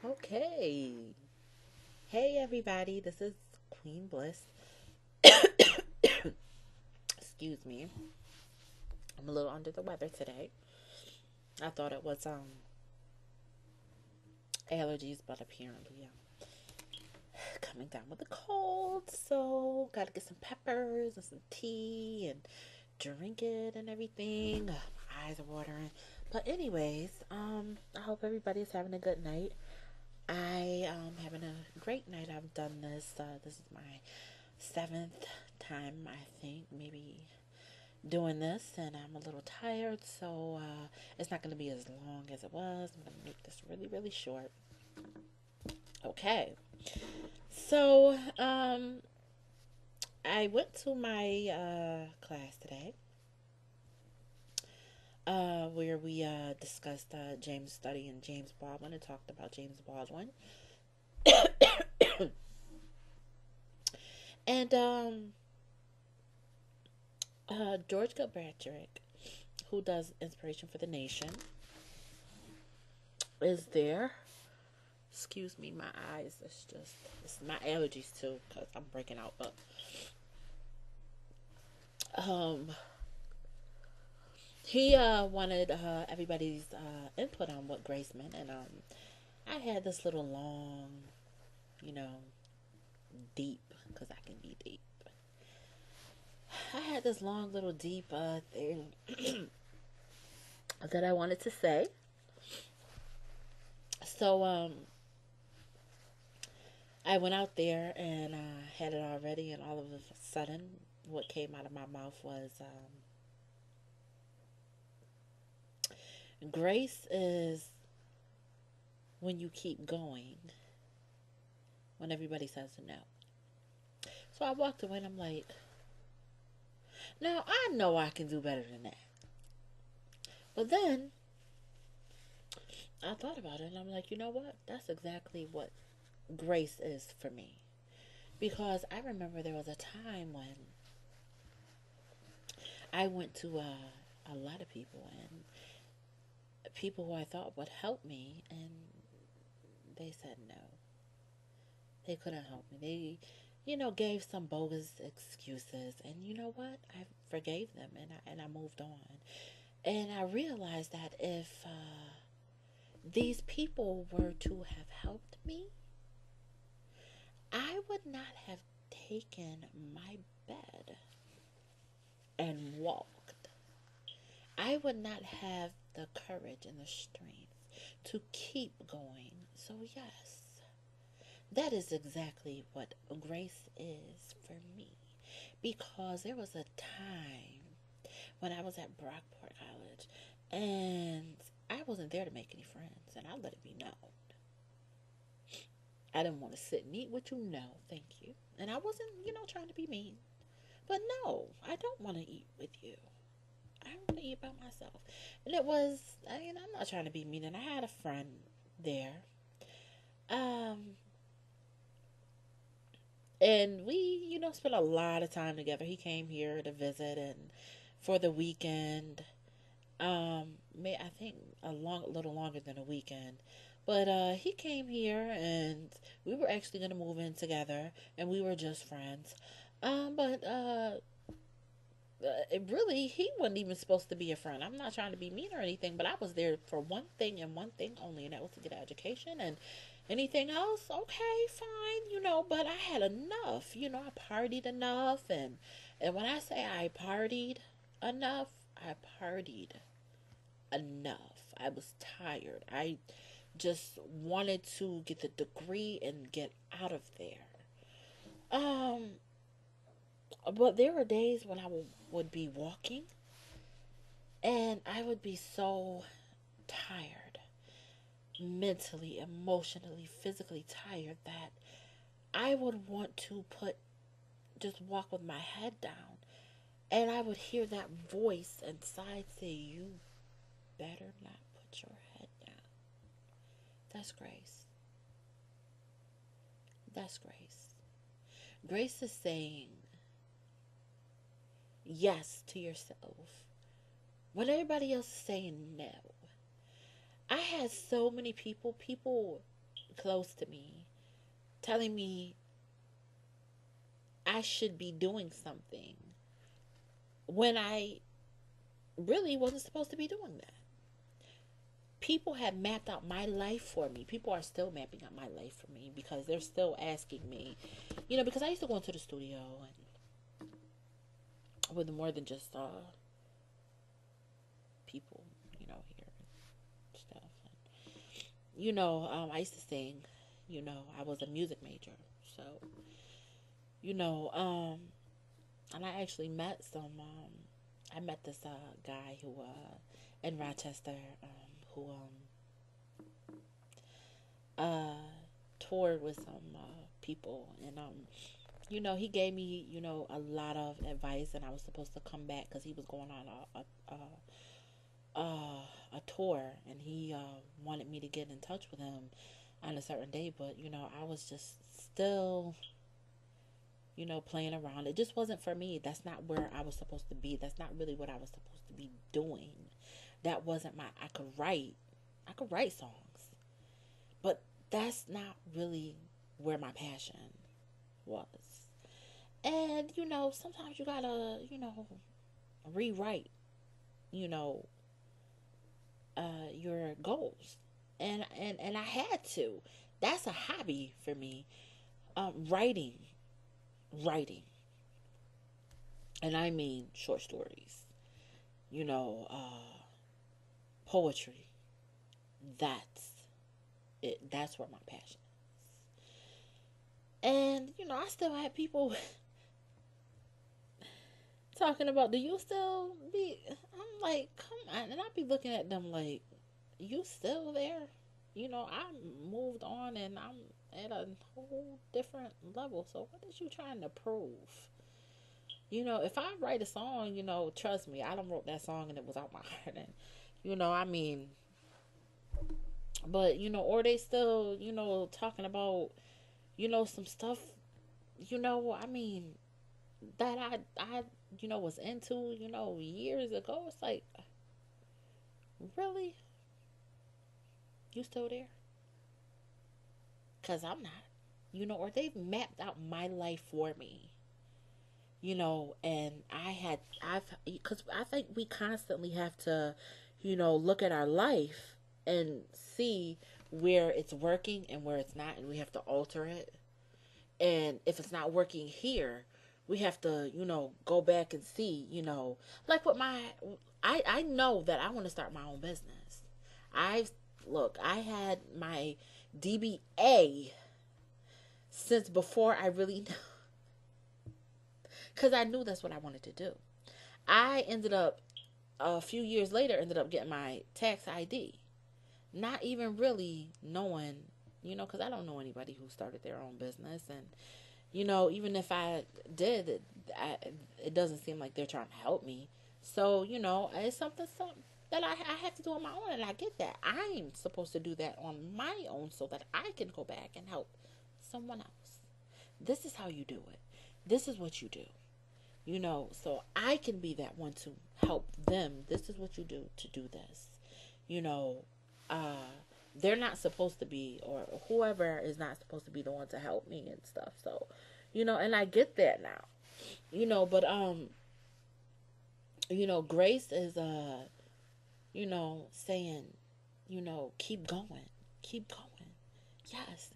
Okay. Hey, everybody. This is Queen Bliss. Excuse me. I'm a little under the weather today. I thought it was allergies, but apparently I'm coming down with a cold. So, gotta get some peppers and some tea and drink it and everything. My eyes are watering. But anyways, I hope everybody's having a good night. I am having a great night. I've done this. This is my seventh time, I think, maybe doing this, and I'm a little tired, so it's not going to be as long as it was. I'm going to make this really, really short. Okay, so I went to my class today where we discussed James Study and James Baldwin and talked about James Baldwin. And George Kilpatrick, who does Inspiration for the Nation, is there. Excuse me, my eyes. It's my allergies too, because I'm breaking out. But um, he wanted everybody's input on what grace meant, and I had this little long, you know, deep, because I can be deep. I had this long little deep thing that I wanted to say. So I went out there and had it all ready, and all of a sudden, what came out of my mouth was grace is when you keep going when everybody says no. So I walked away and I'm like, now I know I can do better than that. But then I thought about it and I'm like, you know what? That's exactly what grace is for me. Because I remember there was a time when I went to a lot of people and people who I thought would help me, and they said no. They couldn't help me. Gave some bogus excuses, and you know what? I forgave them, and I moved on. And I realized that if these people were to have helped me, I would not have taken my bed and walked. I would not have the courage and the strength to keep going. So, yes, that is exactly what grace is for me. Because there was a time when I was at Brockport College and I wasn't there to make any friends, and I let it be known. I didn't want to sit and eat with you, no, thank you. And I wasn't, trying to be mean. But no, I don't want to eat with you. I want to eat by myself. And it was, I'm not trying to be mean. And I had a friend there. Um, and we, spent a lot of time together. He came here to visit and for the weekend. I think little longer than a weekend. But he came here and we were actually gonna move in together, and we were just friends. But really, he wasn't even supposed to be a friend. I'm not trying to be mean or anything, but I was there for one thing and one thing only, and that was to get an education. And anything else, okay, fine, But I had enough, I partied enough, and when I say I partied enough, I partied enough. I was tired. I just wanted to get the degree and get out of there. Um, but there were days when would be walking and I would be so tired, mentally, emotionally, physically tired, that I would want to just walk with my head down. And I would hear that voice inside say, you better not put your head down. That's grace. That's grace. Grace is saying yes to yourself when everybody else is saying no. I had so many people close to me, telling me I should be doing something when I really wasn't supposed to be doing that. People have mapped out my life for me. People are still mapping out my life for me because they're still asking me, because I used to go into the studio and with more than just people, here and stuff. And, I used to sing. I was a music major, so and I actually met I met this guy who in Rochester who uh toured with some people, and he gave me a lot of advice, and I was supposed to come back because he was going on a tour, and he wanted me to get in touch with him on a certain day, but I was just still playing around. It just wasn't for me. That's not where I was supposed to be. That's not really what I was supposed to be doing. That wasn't I could write songs, but that's not really where my passion was. And sometimes you gotta rewrite you know your goals, and I had to. That's a hobby for me. Writing, and I mean short stories, you know poetry. That's it. That's where my passion is. And I still had people talking about, do you still be, I'm like, come on. And I be looking at them like, you still there? I moved on and I'm at a whole different level. So what is you trying to prove? If I write a song, trust me, I done wrote that song and it was out my heart. And I mean, but or they still, talking about, some stuff, I mean, that I was into, years ago. It's like, really? You still there? Cause I'm not. Or they've mapped out my life for me. And because I think we constantly have to, look at our life and see where it's working and where it's not, and we have to alter it. And if it's not working here, we have to, go back and see, like with I know that I want to start my own business. I had my DBA since before I really, because I knew that's what I wanted to do. I ended up, a few years later, ended up getting my tax ID. Not even really knowing, because I don't know anybody who started their own business. And, even if I did, it doesn't seem like they're trying to help me. So, it's something that I have to do on my own. And I get that. I'm supposed to do that on my own so that I can go back and help someone else. This is how you do it. This is what you do. So I can be that one to help them. This is what you do to do this. Uh, they're not supposed to be, or whoever is not supposed to be the one to help me and stuff. So, and I get that now. But grace is saying, keep going. Keep going.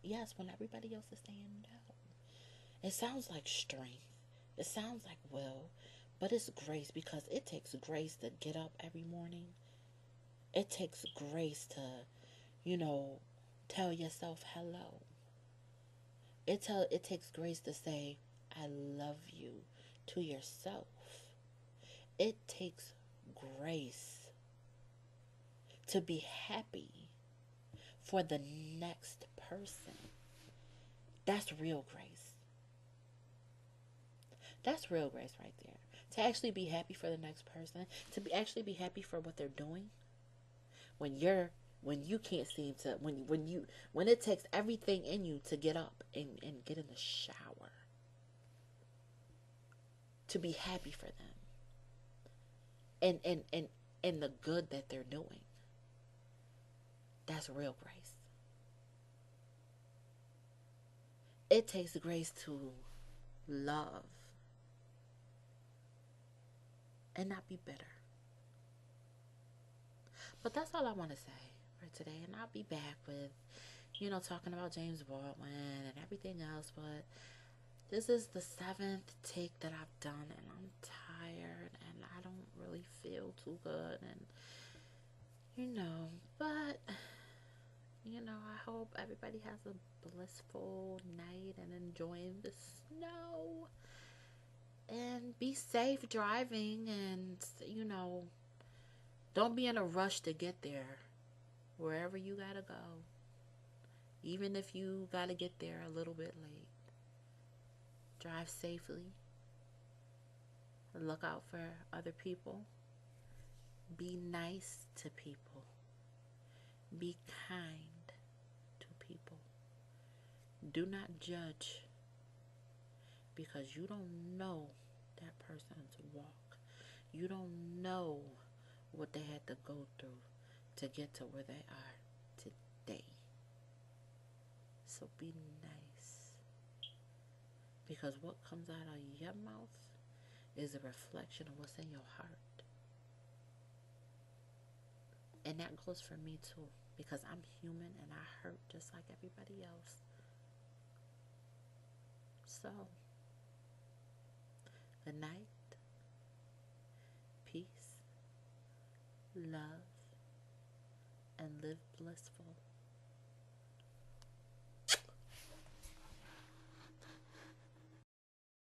Yes, when everybody else is saying no. It sounds like strength. It sounds like will, but it's grace, because it takes grace to get up every morning. It takes grace to, tell yourself hello. It takes grace to say I love you to yourself. It takes grace to be happy for the next person. That's real grace. That's real grace right there. To actually be happy for the next person, actually be happy for what they're doing. When you can't seem to, when it takes everything in you to get up and get in the shower, to be happy for them, and the good that they're doing. That's real grace. It takes grace to love and not be bitter. But that's all I want to say for today. And I'll be back with, talking about James Baldwin and everything else. But this is the 7th take that I've done, and I'm tired and I don't really feel too good. And, but, I hope everybody has a blissful night and enjoying the snow. And be safe driving, and, don't be in a rush to get there, wherever you gotta go. Even if you gotta get there a little bit late. Drive safely. Look out for other people. Be nice to people. Be kind to people. Do not judge, because you don't know that person's walk. You don't know what they had to go through to get to where they are today. So be nice, because what comes out of your mouth is a reflection of what's in your heart. And that goes for me too, because I'm human and I hurt just like everybody else. So, good night, peace, love, and live blissful.